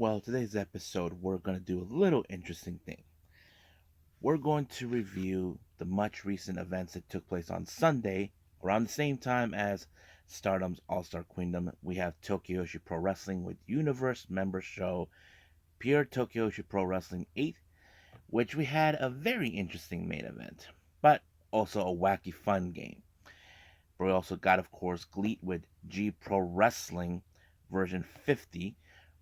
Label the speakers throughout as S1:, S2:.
S1: Well, today's episode, we're going to do a little interesting thing. We're going to review the much recent events that took place on Sunday, around the same time as Stardom's All Star Queendom. We have Tokyoshi Pro Wrestling with Universe member show Pure Tokyoshi Pro Wrestling 8, which we had a very interesting main event, but also a wacky fun game. We also got, of course, GLEAT with G Pro Wrestling version 50,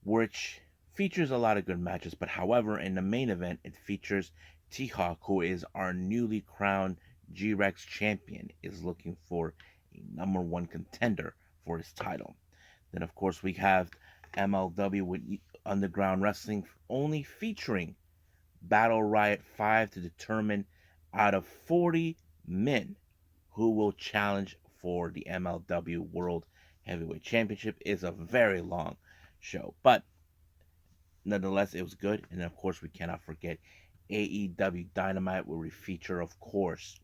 S1: which features a lot of good matches. But however, in the main event, it features T-Hawk, who is our newly crowned G-Rex champion, is looking for a number one contender for his title. Then, of course, we have MLW with Underground Wrestling only featuring Battle Riot 5 to determine out of 40 men who will challenge for the MLW World Heavyweight Championship. Is a very long show, but nonetheless, it was good. And then, of course, we cannot forget AEW Dynamite, where we feature, of course,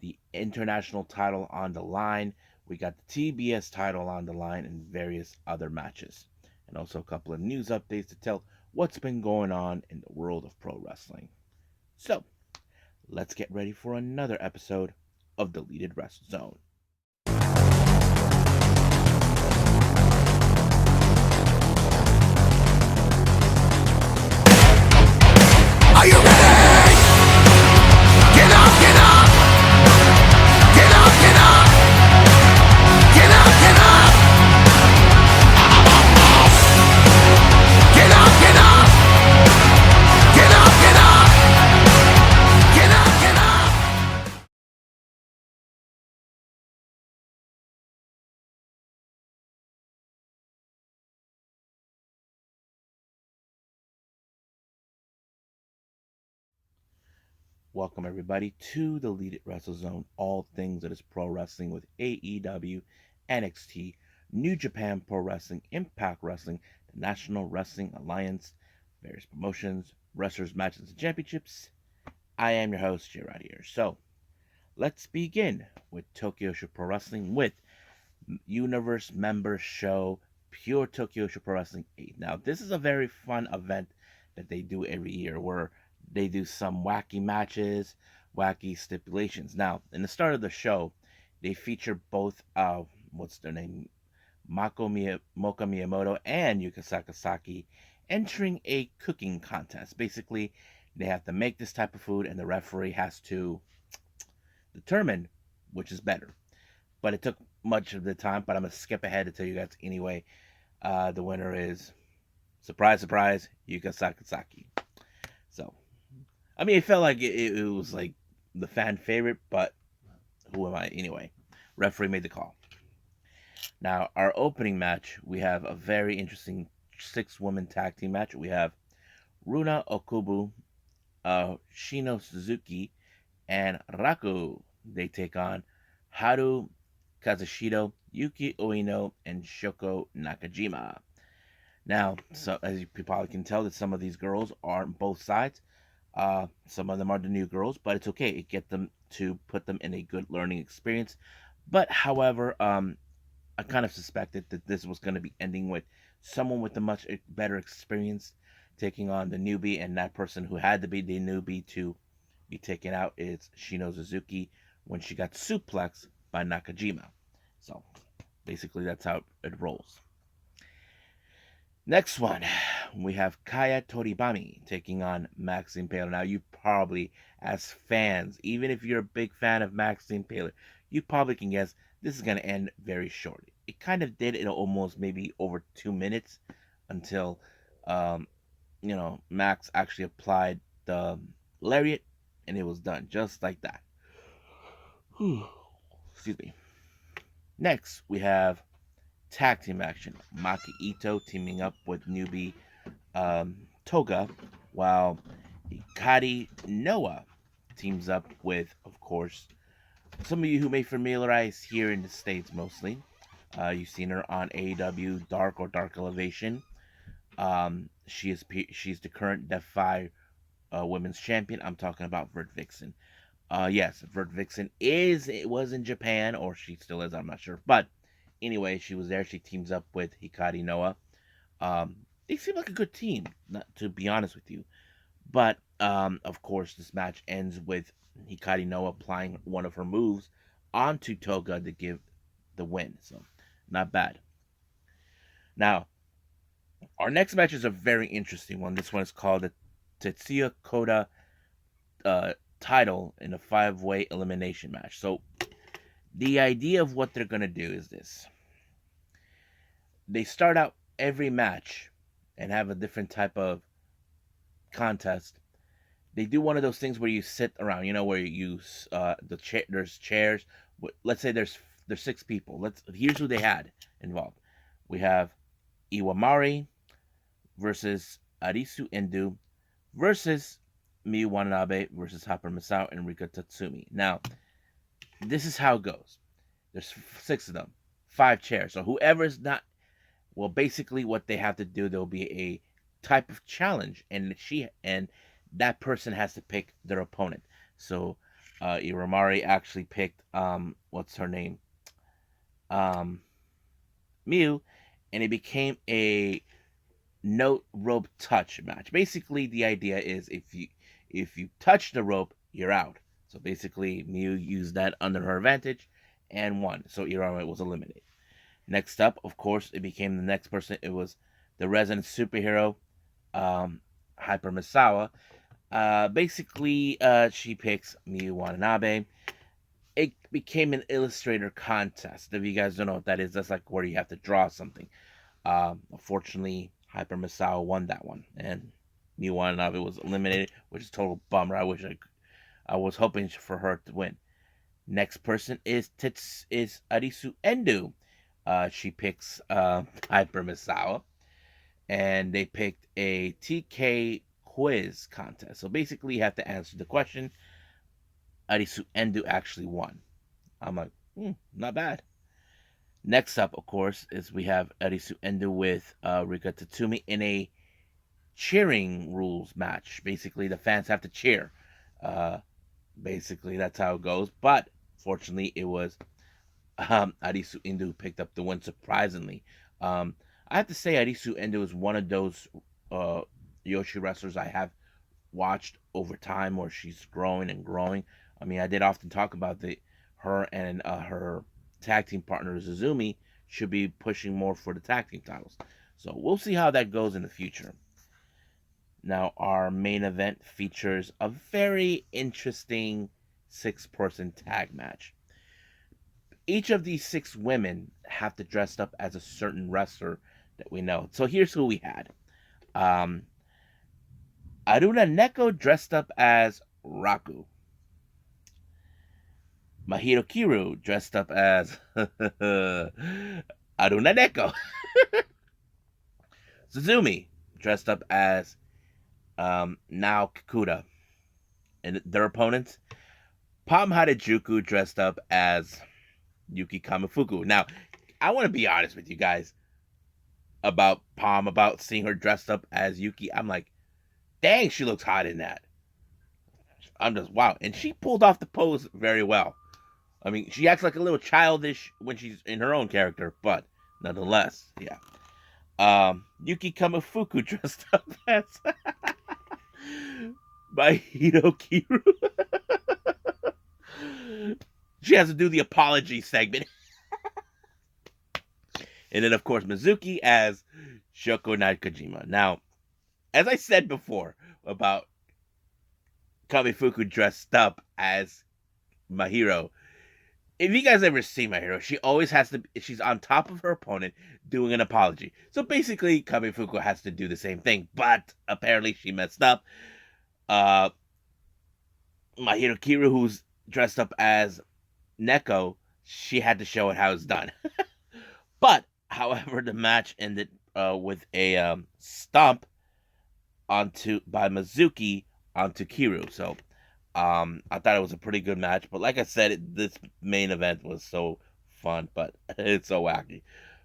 S1: the international title on the line. We got the TBS title on the line and various other matches. And also a couple of news updates to tell what's been going on in the world of pro wrestling. So, let's get ready for another episode of Deleted Wrestle Zone.
S2: Are you ready? Get up, get up! Get up, get up! Get up, get up! Get up, get up! Get up, get up! Get up, get up!
S1: Welcome everybody to the Deleted Wrestle Zone, all things that is pro wrestling with AEW, NXT, New Japan Pro Wrestling, Impact Wrestling, the National Wrestling Alliance, various promotions, wrestlers, matches, and championships. I am your host, Gerard here. So, let's begin with Tokyoshi Pro Wrestling with Universe member show Pure Tokyoshi Pro Wrestling 8. Now, this is a very fun event that they do every year where they do some wacky matches, wacky stipulations. Now, in the start of the show, they feature both, what's their name? Moka Miyamoto and Yuka Sakazaki entering a cooking contest. Basically, they have to make this type of food, and the referee has to determine which is better. But it took much of the time, but I'm going to skip ahead to tell you guys anyway. The winner is, surprise, surprise, Yuka Sakazaki. So, I mean, it felt like it was like the fan favorite, but who am I anyway? Referee made the call. Now, our opening match, we have a very interesting 6-woman tag team match. We have Runa Okubu, Shino Suzuki, and Raku. They take on Haru Kazushito, Yuki Ueno, and Shoko Nakajima. Now, so as you probably can tell, that some of these girls are on both sides. Some of them are the new girls, but it's okay. It get them to put them in a good learning experience. But however, I kind of suspected that this was going to be ending with someone with a much better experience taking on the newbie, and that person who had to be the newbie to be taken out is Shino Suzuki when she got suplexed by Nakajima. So basically, that's how it rolls. Next one, we have Kaya Toribami taking on Maxine Taylor. Now, you probably, as fans, even if you're a big fan of Maxine Taylor, you probably can guess this is going to end very shortly. It kind of did in almost maybe over 2 minutes until, Max actually applied the lariat and it was done just like that. Excuse me. Next, we have tag team action. Maki Ito teaming up with newbie Toga, while Hikari Noah teams up with, of course, some of you who may familiarize here in the States mostly. You've seen her on AEW Dark or Dark Elevation. She's the current Defy Women's Champion. I'm talking about Vert Vixen. Yes, Vert Vixen was in Japan, or she still is. I'm not sure, but anyway, she was there. She teams up with Hikari Noah. they seem like a good team, not to be honest with you. But of course, this match ends with Hikari Noa applying one of her moves onto Toga to give the win. So, not bad. Now, our next match is a very interesting one. This one is called the Tetsuya Koda title in a 5-way elimination match. So, the idea of what they're going to do is this: they start out every match and have a different type of contest. They do one of those things where you sit around, where you use there's chairs. Let's say there's 6 people. Here's who they had involved. We have Iwamari versus Arisu Endo versus Miyu Watanabe versus Hopper Masao and Rika Tatsumi. Now, this is how it goes. There's 6 of them, 5 chairs. So whoever's not, well, basically what they have to do, there'll be a type of challenge, and that person has to pick their opponent. So Iwamari actually picked what's her name, um, Miyu, and it became a no rope touch match. Basically, the idea is if you touch the rope, you're out. So basically, Miyu used that under her advantage and won. So Iwamari was eliminated. Next up, of course, it became the next person. It was the resident superhero, Hyper Misawa. Basically, she picks Miyu Watanabe. It became an illustrator contest. If you guys don't know what that is, that's like where you have to draw something. Unfortunately, Hyper Misawa won that one, and Miyu Watanabe was eliminated, which is a total bummer. I was hoping for her to win. Next person is Arisu Endo. She picks Hyper Misawa, and they picked a TK quiz contest. So basically, you have to answer the question. Arisu Endo actually won. I'm like, not bad. Next up, of course, is we have Arisu Endo with Rika Tatsumi in a cheering rules match. Basically, the fans have to cheer. Uh, basically, that's how it goes. But fortunately, it was Arisu Endo who picked up the win surprisingly. I have to say, Arisu Endo is one of those uh, Yoshi wrestlers I have watched over time where she's growing and growing. I mean, I did often talk about her and her tag team partner Zuzumi should be pushing more for the tag team titles. So we'll see how that goes in the future. Now, our main event features a very interesting 6-person tag match. Each of these 6 women have to dress up as a certain wrestler that we know. So here's who we had. Um, Aruna Neko dressed up as Raku. Mahiro Kiru dressed up as Aruna Neko. Suzumi dressed up as Nao Kikuta. And their opponents, Pam Harajuku dressed up as Yuki Kamifuku. Now, I want to be honest with you guys about Pam, about seeing her dressed up as Yuki. I'm like, dang, she looks hot in that. I'm just, wow. And she pulled off the pose very well. I mean, she acts like a little childish when she's in her own character, but nonetheless, yeah. Yuki Kamifuku dressed up as Mahito Kiru. She has to do the apology segment. And then, of course, Mizuki as Shoko Nakajima. Now, as I said before about Kamifuku dressed up as Mahiro, if you guys ever see Mahiro, she always has to, she's on top of her opponent doing an apology. So basically, Kamifuku has to do the same thing, but apparently she messed up. Uh, Mahiro Kiru, who's dressed up as Neko, she had to show it how it's done. But, however, the match ended with a stomp by Mizuki onto Kiru. So I thought it was a pretty good match. But like I said, this main event was so fun, but it's so wacky.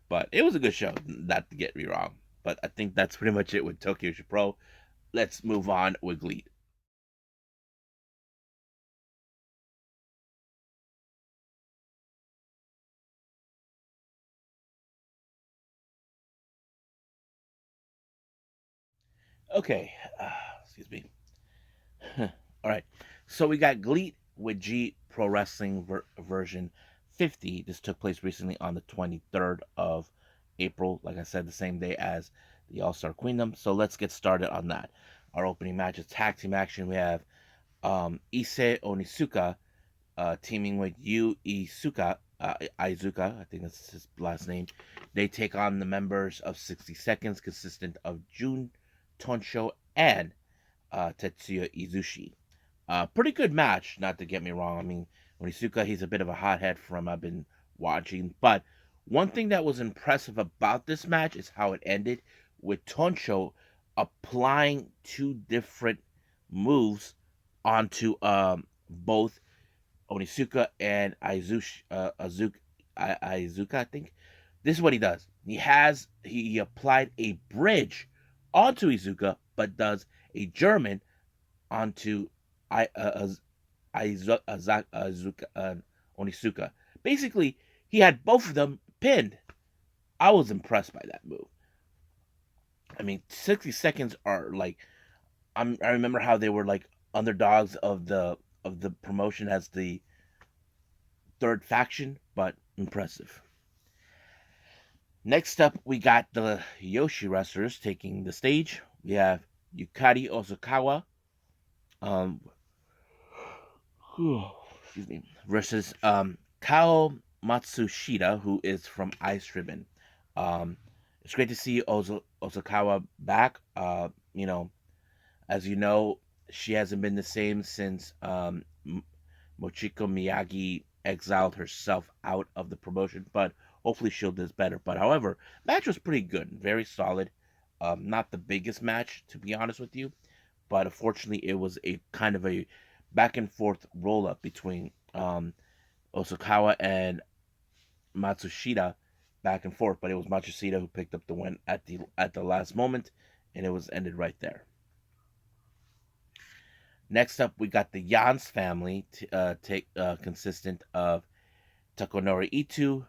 S1: But it was a good show, not to get me wrong. But I think that's pretty much it with Tokyo Pro. Let's move on with GLEAT. Okay, excuse me. All right, so we got GLEAT with G Pro Wrestling version 50. This took place recently on the 23rd of April. Like I said, the same day as the All Star Queendom. So let's get started on that. Our opening match is tag team action. We have Issei Onizuka teaming with Yu Iizuka, I think that's his last name. They take on the members of 60 Seconds, consistent of Jun Tonsho and Tetsuya Izushi. Pretty good match, not to get me wrong. I mean, Onizuka, he's a bit of a hothead from I've been watching. But one thing that was impressive about this match is how it ended with Tonsho applying two different moves onto both Onizuka and Izuka, I think. This is what he does. He applied a bridge onto Izuka, but does a German onto I Izuka Onizuka. Basically, he had both of them pinned. I was impressed by that move. I mean, 60 seconds are like I remember how they were like underdogs of the promotion as the third faction, but impressive. Next up, we got the Joshi wrestlers taking the stage. We have Yukari Ozukawa, um, excuse me, versus Kao Matsushita, who is from Ice Ribbon. It's great to see Ozukawa back. As you know, she hasn't been the same since Mochiko Miyagi exiled herself out of the promotion, but hopefully she'll do better. But however, match was pretty good, very solid. Not the biggest match, to be honest with you, but unfortunately, it was a kind of a back and forth roll up between Osakawa and Matsushita, back and forth. But it was Matsushita who picked up the win at the last moment, and it was ended right there. Next up, we got the Yans family, consistent of Takanori Ito,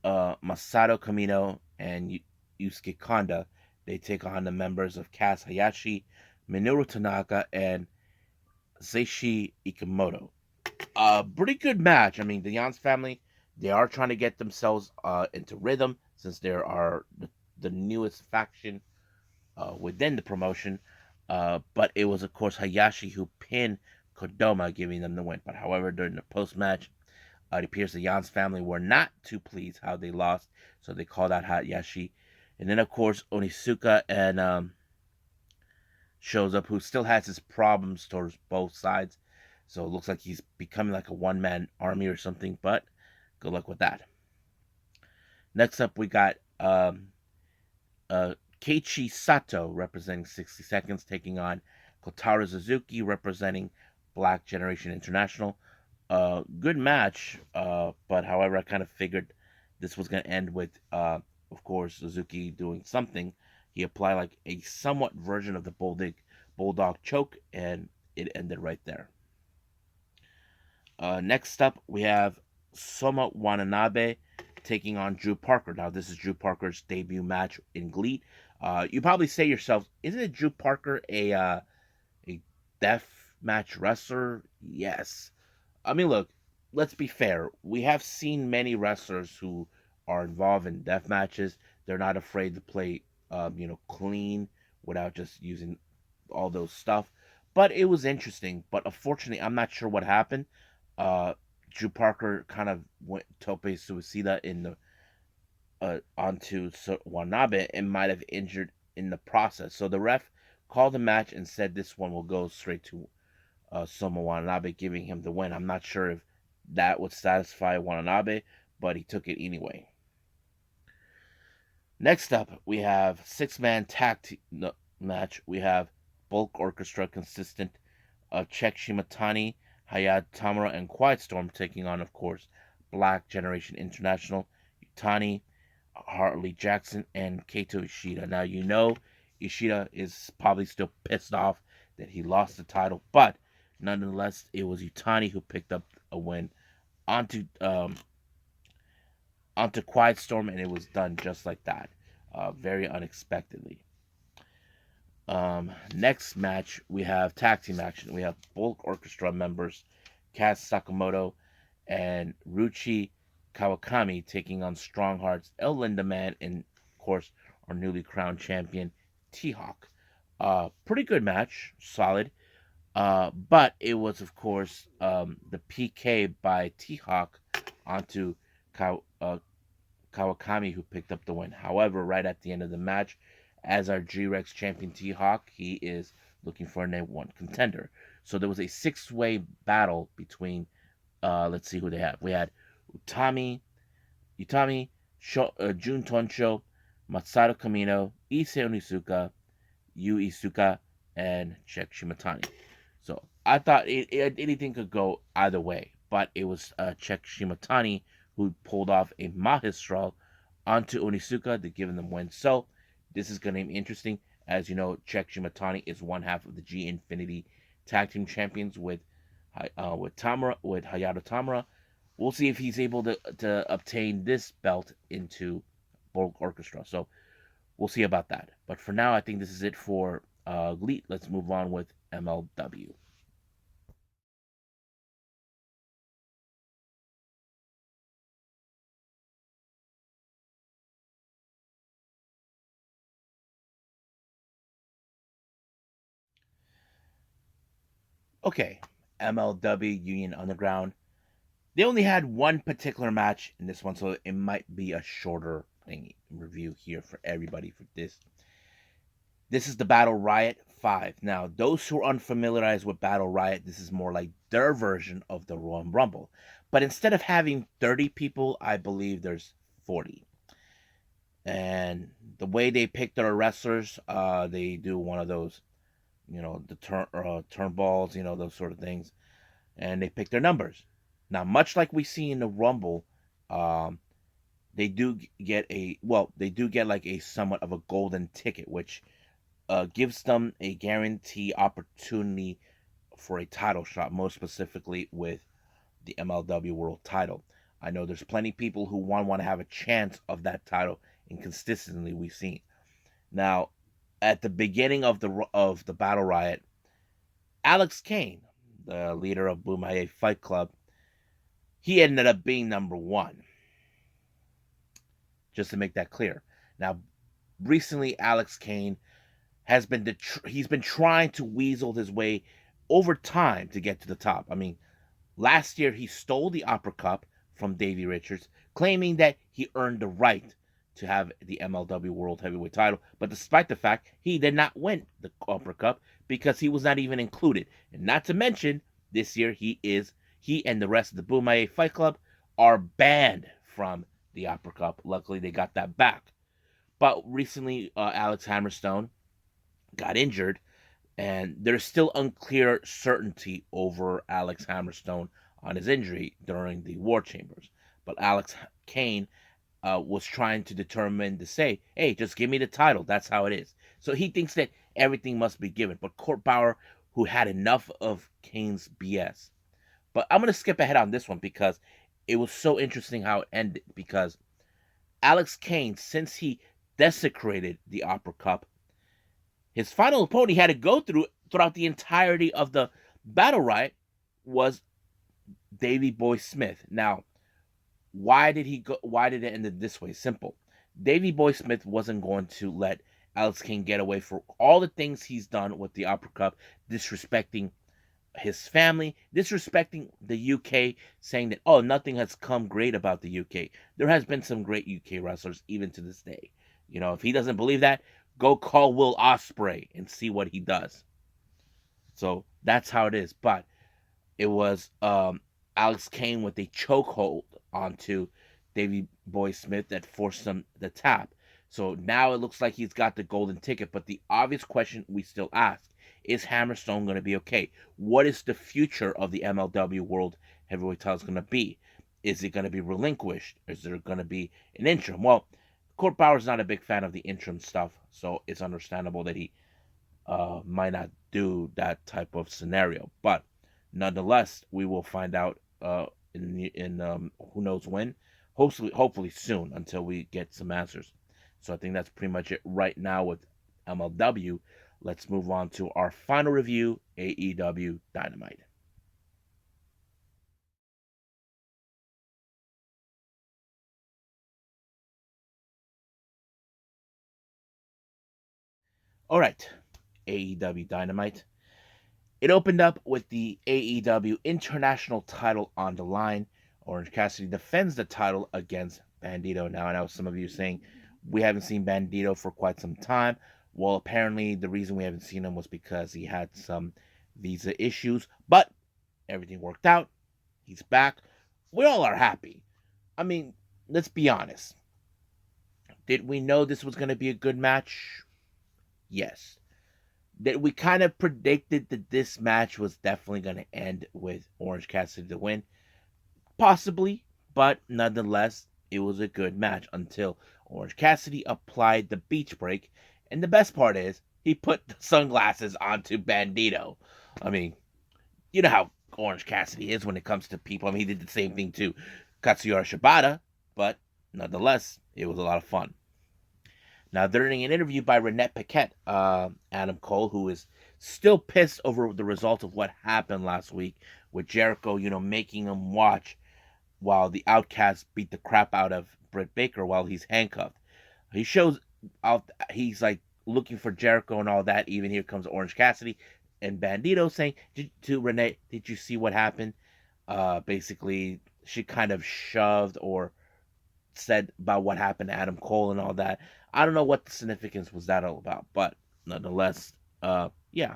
S1: Masato Kamino, and Yusuke Kanda. They take on the members of Kaz Hayashi, Minoru Tanaka, and Seishi Ikemoto. Pretty good match. I mean, the Yans family, they are trying to get themselves into rhythm since they are the newest faction within the promotion. But it was, of course, Hayashi who pinned Kodama, giving them the win. But however, during the post match, it appears the Yans family were not too pleased how they lost, so they called out Hayashi. And then, of course, Onizuka and shows up, who still has his problems towards both sides. So it looks like he's becoming like a one man army or something. But good luck with that. Next up, we got Keiichi Sato representing 60 Seconds, taking on Kotaro Suzuki representing Black Generation International. Good match, but however, I kind of figured this was going to end with, of course, Suzuki doing something. He applied like a somewhat version of the bulldog choke, and it ended right there. Next up, we have Soma Watanabe taking on Drew Parker. Now, this is Drew Parker's debut match in GLEAT. You probably say yourself, isn't it Drew Parker a death match wrestler? Yes. I mean, look, let's be fair. We have seen many wrestlers who are involved in death matches. They're not afraid to play, clean without just using all those stuff. But it was interesting. But unfortunately, I'm not sure what happened. Uh, Drew Parker kind of went tope suicida in the onto Wanabe and might have injured in the process. So the ref called the match and said this one will go straight to Soma Watanabe, giving him the win. I'm not sure if that would satisfy Watanabe, but he took it anyway. Next up, we have six-man match. We have Bulk Orchestra consistent of Czech Shimatani, Hayat Tamura, and Quiet Storm taking on, of course, Black Generation International, Utani, Hartley Jackson, and Kaito Ishida. Now, you know Ishida is probably still pissed off that he lost the title, but nonetheless, it was Utani who picked up a win onto Quiet Storm, and it was done just like that, very unexpectedly. Next match, we have tag team action. We have Bulk Orchestra members Kaz Sakamoto and Ruchi Kawakami taking on Strong Hearts, El Lindaman, and of course our newly crowned champion T-Hawk. Pretty good match, solid. But it was of course the PK by T-Hawk onto Kawakami who picked up the win. However, right at the end of the match, as our G-Rex champion T-Hawk, he is looking for a #1 contender. So there was a six-way battle between, let's see who they have. We had Utami, Jun Toncho, Masato Kamino, Issei Onizuka, Yu Isuka, and Check Shimatani. So I thought anything could go either way, but it was Check Shimatani who pulled off a Mahistral onto Onizuka to give them win. So this is going to be interesting. As you know, Check Shimatani is one half of the G Infinity Tag Team Champions with Hayato Tamura. We'll see if he's able to obtain this belt into Borg Orchestra. So we'll see about that. But for now, I think this is it for GLEAT. Let's move on with MLW. Okay, MLW Union Underground. They only had one particular match in this one, so it might be a shorter thing review here for everybody for this. This is the Battle Riot 5. Now, those who are unfamiliarized with Battle Riot, this is more like their version of the Royal Rumble. But instead of having 30 people, I believe there's 40. And the way they pick their wrestlers, they do one of those, the turnballs, those sort of things, and they pick their numbers. Now, much like we see in the Rumble, um, they do get like a somewhat of a golden ticket, which gives them a guarantee opportunity for a title shot, most specifically with the MLW World Title. I know there's plenty of people who want to have a chance of that title, and consistently we've seen. Now, at the beginning of the Battle Riot, Alex Kane, the leader of Bumaye Fight Club, he ended up being #1. Just to make that clear. Now, recently, Alex Kane he's been trying to weasel his way over time to get to the top. I mean, last year he stole the Opera Cup from Davey Richards, claiming that he earned the right to have the MLW World Heavyweight title, but despite the fact he did not win the Opera Cup because he was not even included. And not to mention, this year he and the rest of the Bumaye Fight Club are banned from the Opera Cup. Luckily, they got that back. But recently, Alex Hammerstone got injured, and there's still unclear certainty over Alex Hammerstone on his injury during the War Chambers. But Alex Kane was trying to determine to say, hey, just give me the title. That's how it is. So he thinks that everything must be given. But Court Bauer, who had enough of Kane's BS. But I'm going to skip ahead on this one because it was so interesting how it ended. Because Alex Kane, since he desecrated the Opera Cup, his final opponent he had to go throughout the entirety of the Battle Riot was Davey Boy Smith. Now, why did he go? Why did it end this way? Simple. Davey Boy Smith wasn't going to let Alex King get away for all the things he's done with the Opera Cup, disrespecting his family, disrespecting the UK, saying that, oh, nothing has come great about the UK. There has been some great UK wrestlers even to this day. If he doesn't believe that, go call Will Ospreay and see what he does. So that's how it is. But it was Alex Kane with a chokehold onto Davey Boy Smith that forced him to tap. So now it looks like he's got the golden ticket. But the obvious question we still ask is Hammerstone going to be okay? What is the future of the MLW World Heavyweight title going to be? Is it going to be relinquished? Is there going to be an interim? Well, Court Bauer's not a big fan of the interim stuff, so it's understandable that he might not do that type of scenario. But nonetheless, we will find out in who knows when, hopefully soon, until we get some answers. So I think that's pretty much it right now with MLW. let's move on to our final review, AEW Dynamite. All right, AEW Dynamite. It opened up with the AEW International title on the line. Orange Cassidy defends the title against Bandito. Now, I know some of you saying we haven't seen Bandito for quite some time. Well, apparently, the reason we haven't seen him was because he had some visa issues, but everything worked out. He's back. We all are happy. I mean, let's be honest. Did we know this was going to be a good match? Yes. That we kind of predicted that this match was definitely going to end with Orange Cassidy to win. Possibly, but nonetheless, it was a good match until Orange Cassidy applied the beach break. And the best part is, he put the sunglasses onto Bandito. I mean, you know how Orange Cassidy is when it comes to people. I mean, he did the same thing to Katsuyori Shibata, but nonetheless, it was a lot of fun. Now, during an interview by Renette Paquette, Adam Cole, who is still pissed over the result of what happened last week with Jericho, making him watch while the Outcast beat the crap out of Britt Baker while he's handcuffed. He shows out, he's like looking for Jericho and all that. Even here comes Orange Cassidy and Bandito saying to Renee, "Did you see what happened?" Basically, she kind of shoved or said about what happened to Adam Cole and all that. I don't know what the significance was that all about, but nonetheless, yeah.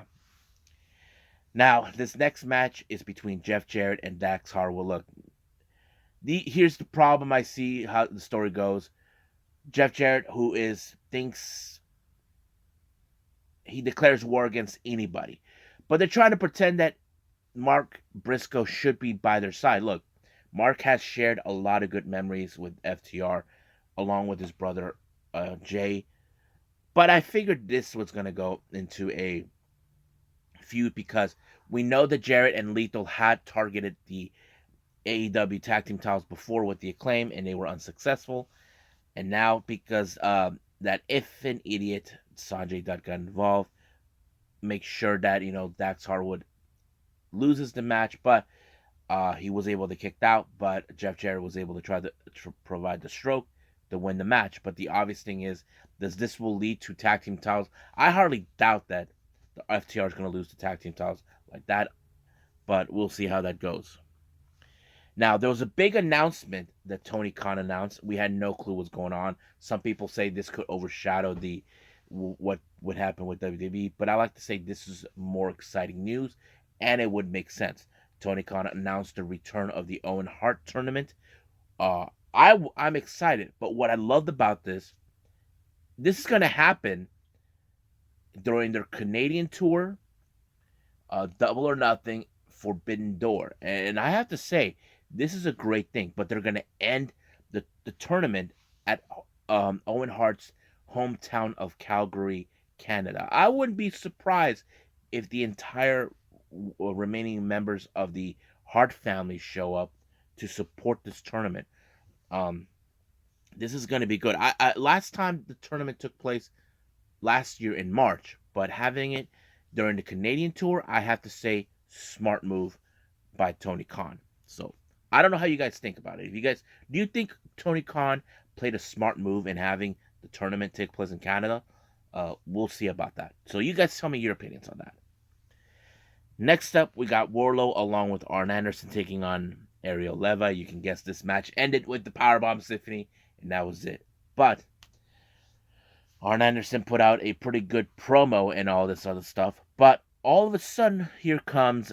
S1: Now, this next match is between Jeff Jarrett and Dax Harwood. Look, here's the problem I see how the story goes. Jeff Jarrett, who thinks he declares war against anybody, but they're trying to pretend that Mark Briscoe should be by their side. Look, Mark has shared a lot of good memories with FTR, along with his brother Jay. But I figured this was going to go into a feud because we know that Jarrett and Lethal had targeted the AEW tag team titles before with the Acclaim, and they were unsuccessful. And now, because that if an idiot Sanjay Dutt got involved, make sure that Dax Harwood loses the match, but he was able to kick out. But Jeff Jarrett was able to try to provide the stroke to win the match. But the obvious thing is, does this will lead to tag team titles? I hardly doubt that the FTR is going to lose the tag team titles like that, but we'll see how that goes. Now, there was a big announcement that Tony Khan announced. We had no clue what's going on. Some people say this could overshadow what would happen with WWE, but I like to say this is more exciting news, and it would make sense. Tony Khan announced the return of the Owen Hart tournament. I'm excited, but what I loved about this is going to happen during their Canadian tour, Double or Nothing, Forbidden Door, and I have to say this is a great thing. But they're going to end the tournament at Owen Hart's hometown of Calgary, Canada. I wouldn't be surprised if the entire remaining members of the Hart family show up to support this tournament. This is going to be good. Last time the tournament took place last year in March, but having it during the Canadian tour, I have to say, smart move by Tony Khan. So I don't know how you guys think about it. Do you think Tony Khan played a smart move in having the tournament take place in Canada? We'll see about that. So you guys tell me your opinions on that. Next up, we got Wardlow along with Arn Anderson taking on Ariel Leva. You can guess this match ended with the Powerbomb Symphony, and that was it. But Arn Anderson put out a pretty good promo and all this other stuff. But all of a sudden, here comes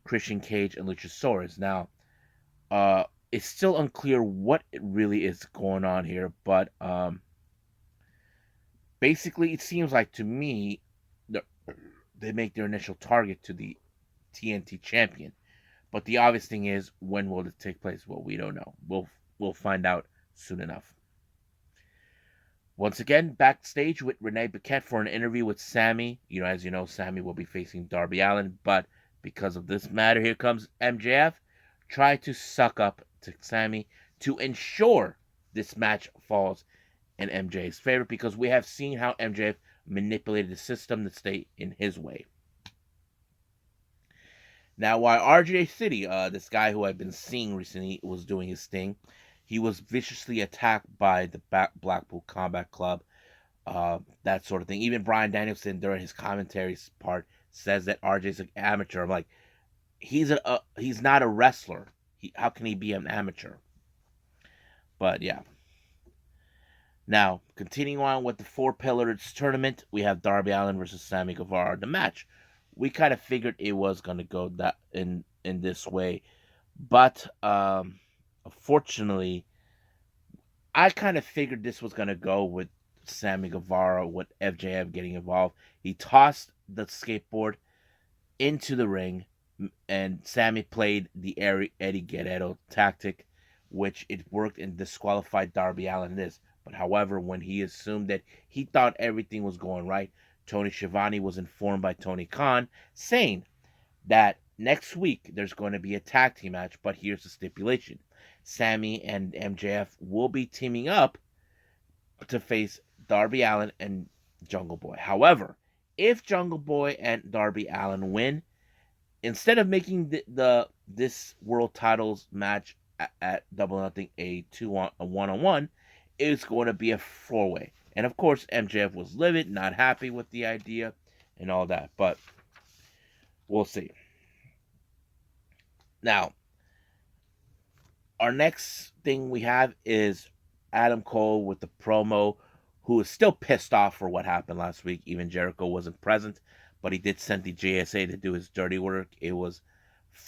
S1: Christian Cage and Luchasaurus. Now, it's still unclear what it really is going on here, but basically, it seems like to me they make their initial target to the TNT champion. But the obvious thing is, when will it take place? Well, we don't know. We'll find out soon enough. Once again, backstage with Renee Paquette for an interview with Sammy. As you know, Sammy will be facing Darby Allin, but because of this matter, here comes MJF. Try to suck up to Sammy to ensure this match falls in MJ's favor, because we have seen how MJF manipulated the system to stay in his way. Now, while RJ City, this guy who I've been seeing recently, was doing his thing, he was viciously attacked by the Blackpool Combat Club, that sort of thing. Even Bryan Danielson, during his commentary part, says that RJ's an amateur. I'm like, he's not a wrestler. How can he be an amateur? But yeah. Now, continuing on with the Four Pillars tournament, we have Darby Allin versus Sammy Guevara. The match, we kind of figured it was gonna go that in this way, but unfortunately, I kind of figured this was gonna go with Sammy Guevara with FJF getting involved. He tossed the skateboard into the ring, and Sammy played the Eddie Guerrero tactic, which it worked and disqualified Darby Allin this. But however, when he assumed that he thought everything was going right, Tony Schiavone was informed by Tony Khan saying that next week there's going to be a tag team match, but here's the stipulation. Sammy and MJF will be teaming up to face Darby Allin and Jungle Boy. However, if Jungle Boy and Darby Allin win, instead of making this world titles match at Double or Nothing a 1-on-1, it's going to be a 4-way. And of course, MJF was livid, not happy with the idea, and all that. But we'll see. Now, our next thing we have is Adam Cole with the promo, who is still pissed off for what happened last week. Even Jericho wasn't present, but he did send the JSA to do his dirty work. It was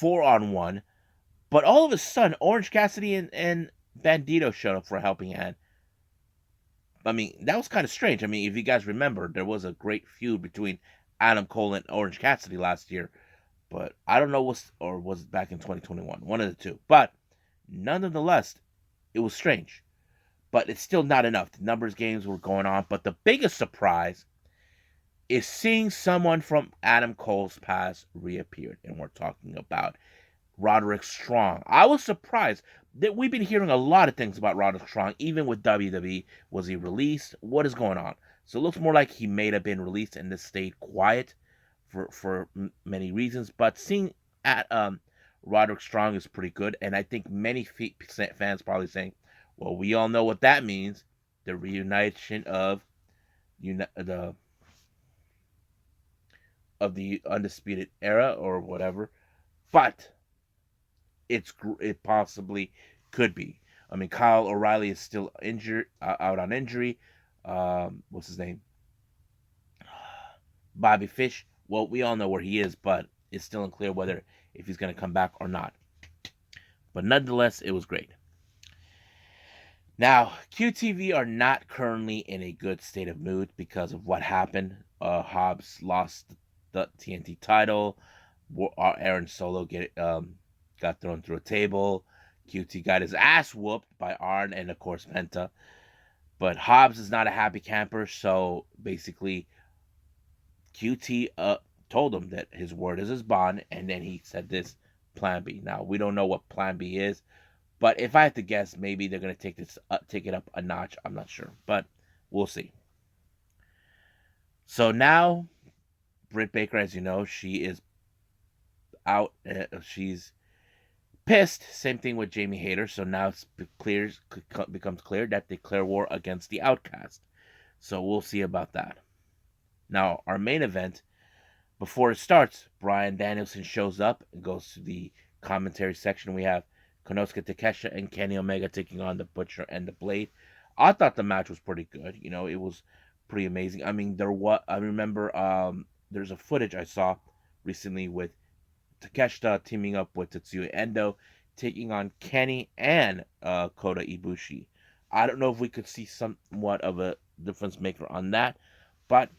S1: 4-on-1, but all of a sudden, Orange Cassidy and Bandito showed up for a helping hand. I mean, that was kind of strange. I mean, if you guys remember, there was a great feud between Adam Cole and Orange Cassidy last year, but I don't know was it back in 2021, one of the two. But nonetheless, it was strange. But it's still not enough. The numbers games were going on, but the biggest surprise is seeing someone from Adam Cole's past reappeared, and we're talking about Roderick Strong. I was surprised that we've been hearing a lot of things about Roderick Strong, even with WWE. Was he released? What is going on? So it looks more like he may have been released and this stayed quiet for many reasons. But seeing at Roderick Strong is pretty good, and I think many fans probably saying, "Well, we all know what that means: the reunition of the Undisputed Era or whatever." But it possibly could be. I mean, Kyle O'Reilly is still injured, out on injury. What's his name? Bobby Fish. Well, we all know where he is, but it's still unclear whether if he's going to come back or not. But nonetheless, it was great. Now, QTV are not currently in a good state of mood because of what happened. Hobbs lost the TNT title. Aaron Solo got thrown through a table. QT got his ass whooped by Arn and, of course, Penta. But Hobbs is not a happy camper, so basically QT told him that his word is his bond, and then he said this Plan B. Now, we don't know what Plan B is, but if I had to guess, maybe they're going to take it up a notch. I'm not sure, but we'll see. So now, Britt Baker, as you know, she is out. She's pissed. Same thing with Jamie Hayter. So now it becomes clear that they declare war against the Outcast. So we'll see about that. Now, our main event, before it starts, Bryan Danielson shows up and goes to the commentary section. We have Konosuke Takeshita and Kenny Omega taking on the Butcher and the Blade. I thought the match was pretty good. You know, it was pretty amazing. I mean, I remember there's a footage I saw recently with Takeshita teaming up with Tetsuya Endo, taking on Kenny and Kota Ibushi. I don't know if we could see somewhat of a difference maker on that, but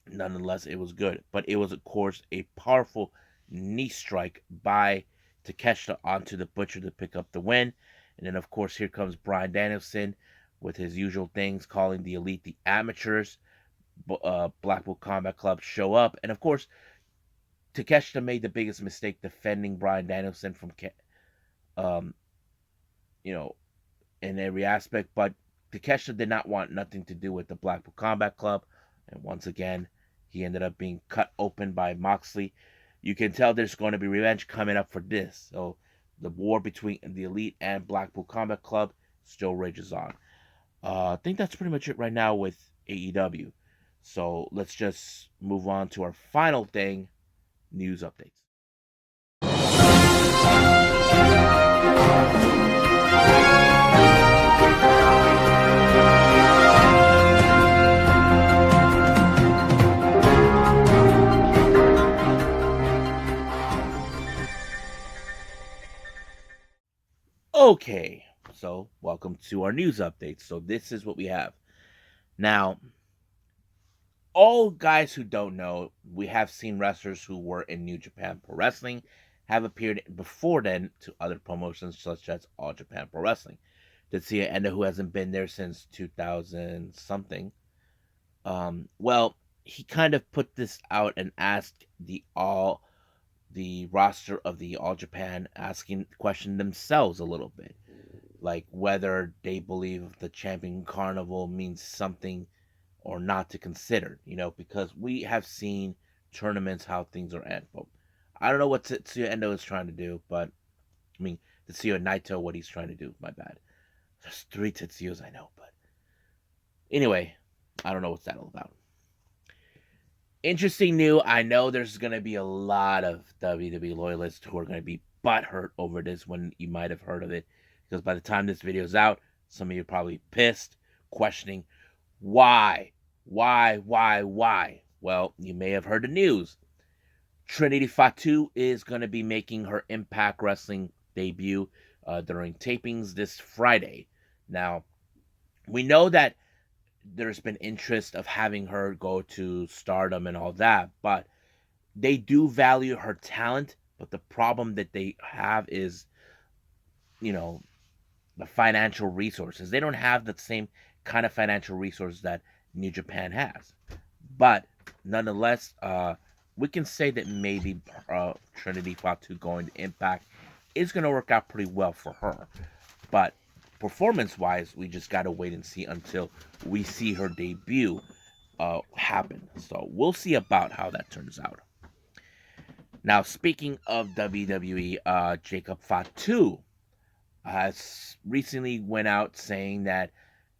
S1: nonetheless, it was good. But it was, of course, a powerful knee strike by Takeshita onto the Butcher to pick up the win. And then, of course, here comes Bryan Danielson with his usual things, calling the Elite the amateurs. Blackpool Combat Club show up. And, of course, Takeshita made the biggest mistake defending Bryan Danielson from, in every aspect. But Takeshita did not want nothing to do with the Blackpool Combat Club. And once again, he ended up being cut open by Moxley. You can tell there's going to be revenge coming up for this. So the war between the Elite and Blackpool Combat Club still rages on. I think that's pretty much it right now with AEW. So let's just move on to our final thing, news updates. Okay, so welcome to our news updates. So this is what we have. Now, all guys who don't know, we have seen wrestlers who were in New Japan Pro Wrestling have appeared before then to other promotions such as All Japan Pro Wrestling. Tetsuya Naito, who hasn't been there since 2000 something. Well, he kind of put this out and asked the roster of the All Japan asking question themselves a little bit, like whether they believe the Champion Carnival means something or not to consider, because we have seen tournaments how things are end. But I don't know what Tetsuya Endo is trying to do, but I mean Tetsuya Naito, what he's trying to do. My bad. There's 3 Tetsuyas I know, but anyway, I don't know what's that all about. Interesting new. I know there's gonna be a lot of WWE loyalists who are gonna be butthurt over this when you might have heard of it, because by the time this video is out, some of you are probably pissed, questioning why. Well, you may have heard the news. Trinity Fatu is going to be making her Impact Wrestling debut during tapings this Friday. Now, we know that there's been interest of having her go to Stardom and all that, but they do value her talent. But the problem that they have is, the financial resources. They don't have the same kind of financial resources that New Japan has. But nonetheless, we can say that maybe Trinity Fatu going to Impact is going to work out pretty well for her. But performance-wise, we just got to wait and see until we see her debut happen. So we'll see about how that turns out. Now, speaking of WWE, Jacob Fatu has recently went out saying that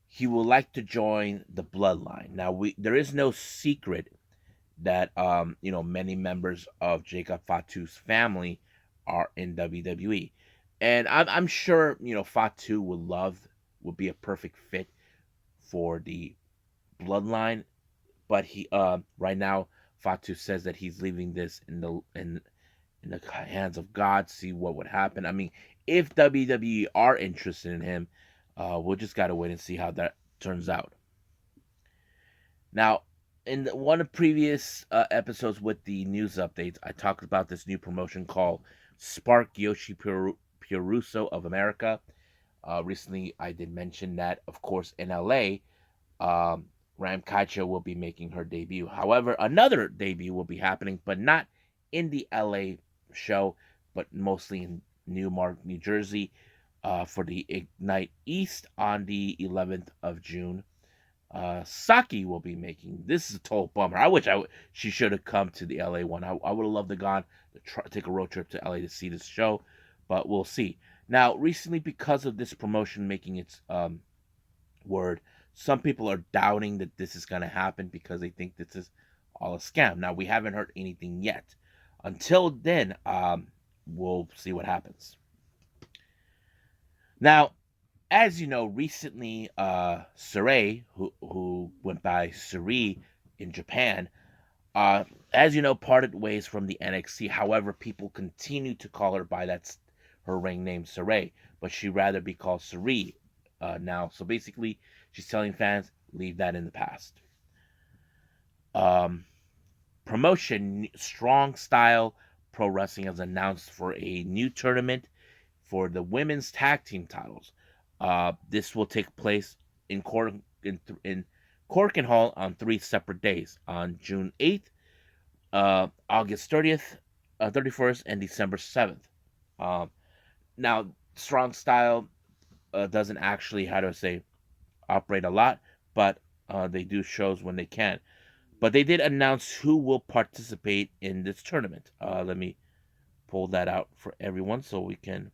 S1: he would like to join the Bloodline. Now, there is no secret that many members of Jacob Fatu's family are in WWE, and I'm sure Fatu would be a perfect fit for the Bloodline, but he right now Fatu says that he's leaving this in the hands of God. See what would happen. I mean, if WWE are interested in him, we'll just gotta wait and see how that turns out. Now, in one of the previous episodes with the news updates, I talked about this new promotion called Spark Joshi Puruso of America. Recently, I did mention that, of course, in LA, Ram Kaicha will be making her debut. However, another debut will be happening, but not in the LA show, but mostly in Newmark, New Jersey, for the Ignite East on the 11th of June. Saki will be making. This is a total bummer. I wish she should have come to the LA one. I would have loved to gone to take a road trip to LA to see this show, but we'll see. Now, recently, because of this promotion making its word, some people are doubting that this is going to happen because they think this is all a scam. Now, we haven't heard anything yet. Until then, we'll see what happens. Now, as you know, recently, Sareee, who went by Sareee in Japan, as you know, parted ways from the NXT. However, people continue to call her by her ring name, Sareee, but she'd rather be called Sareee now. So basically, she's telling fans, leave that in the past. Promotion Strong Style Pro Wrestling has announced for a new tournament for the women's tag team titles. This will take place in Corkin Hall on 3 separate days, on June 8th, August 30th, 31st, and December 7th. Now, Strong Style doesn't actually, operate a lot, but they do shows when they can. But they did announce who will participate in this tournament. Let me pull that out for everyone so we can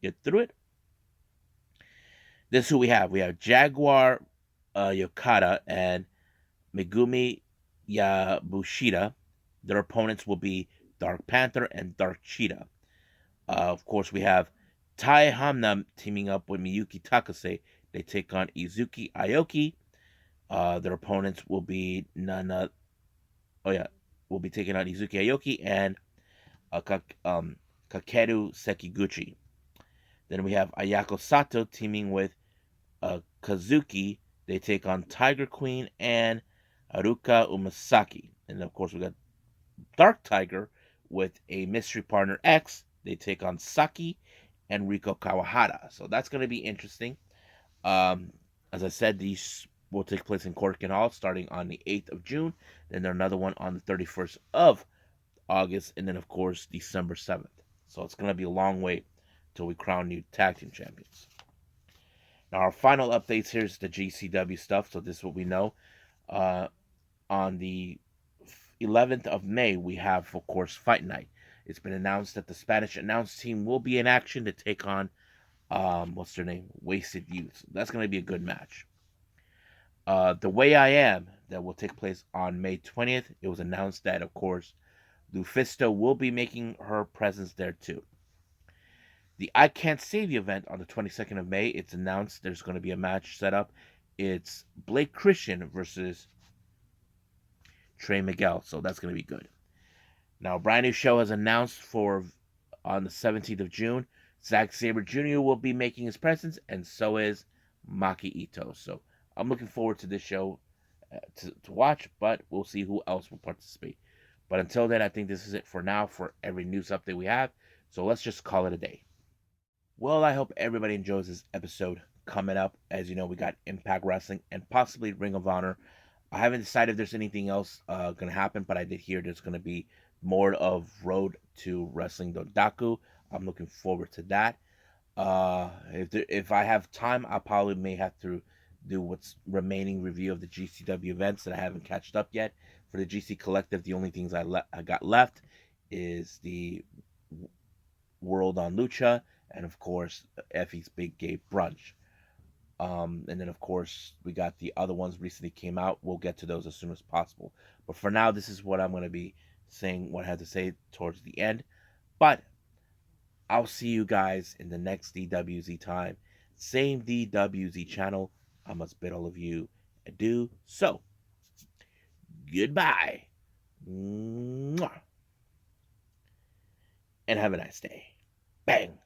S1: get through it. This is who we have. We have Jaguar Yokata and Megumi Yabushita. Their opponents will be Dark Panther and Dark Cheetah. Of course, we have Tai Hamna teaming up with Miyuki Takase. They take on Izuki Aoki. Their opponents will be Nana. Oh yeah, will be taking on Izuki Aoki and Kakeru Sekiguchi. Then we have Ayako Sato teaming with Kazuki. They take on Tiger Queen and Haruka Umasaki. And of course, we got Dark Tiger with a mystery partner X. They take on Saki and Riko Kawahara. So that's going to be interesting. Um, as I said, these will take place in Korakuen Hall starting on the 8th of June. Then there's another one on the 31st of August. And then, of course, December 7th. So it's going to be a long wait till we crown new tag team champions. Now, our final updates here is the GCW stuff. So this is what we know. On the 11th of May, we have, of course, Fight Night. It's been announced that the Spanish announce team will be in action to take on, what's their name? Wasted Youth. That's going to be a good match. The Way I Am, that will take place on May 20th. It was announced that, of course, Lufisto will be making her presence there too. The I Can't Save You event on the 22nd of May, it's announced there's going to be a match set up. It's Blake Christian versus Trey Miguel, so that's going to be good. Now, a brand new show is announced for on the 17th of June. Zack Sabre Jr. will be making his presence, and so is Maki Ito. So I'm looking forward to this show to watch, but we'll see who else will participate. But until then, I think this is it for now for every news update we have. So let's just call it a day. Well, I hope everybody enjoys this episode. Coming up, as you know, we got Impact Wrestling and possibly Ring of Honor. I haven't decided if there's anything else going to happen, but I did hear there's going to be more of Road to Wrestling Dondaku. I'm looking forward to that. If I have time, I probably may have to do what's remaining review of the GCW events that I haven't catched up yet. For the GC Collective, the only things I got left is the World on Lucha and, of course, Effie's Big Gay Brunch. And then, of course, we got the other ones recently came out. We'll get to those as soon as possible. But for now, this is what I'm going to be saying, what I had to say towards the end. But I'll see you guys in the next DWZ time. Same DWZ channel. I must bid all of you adieu. So, goodbye. Mwah. And have a nice day. Bang.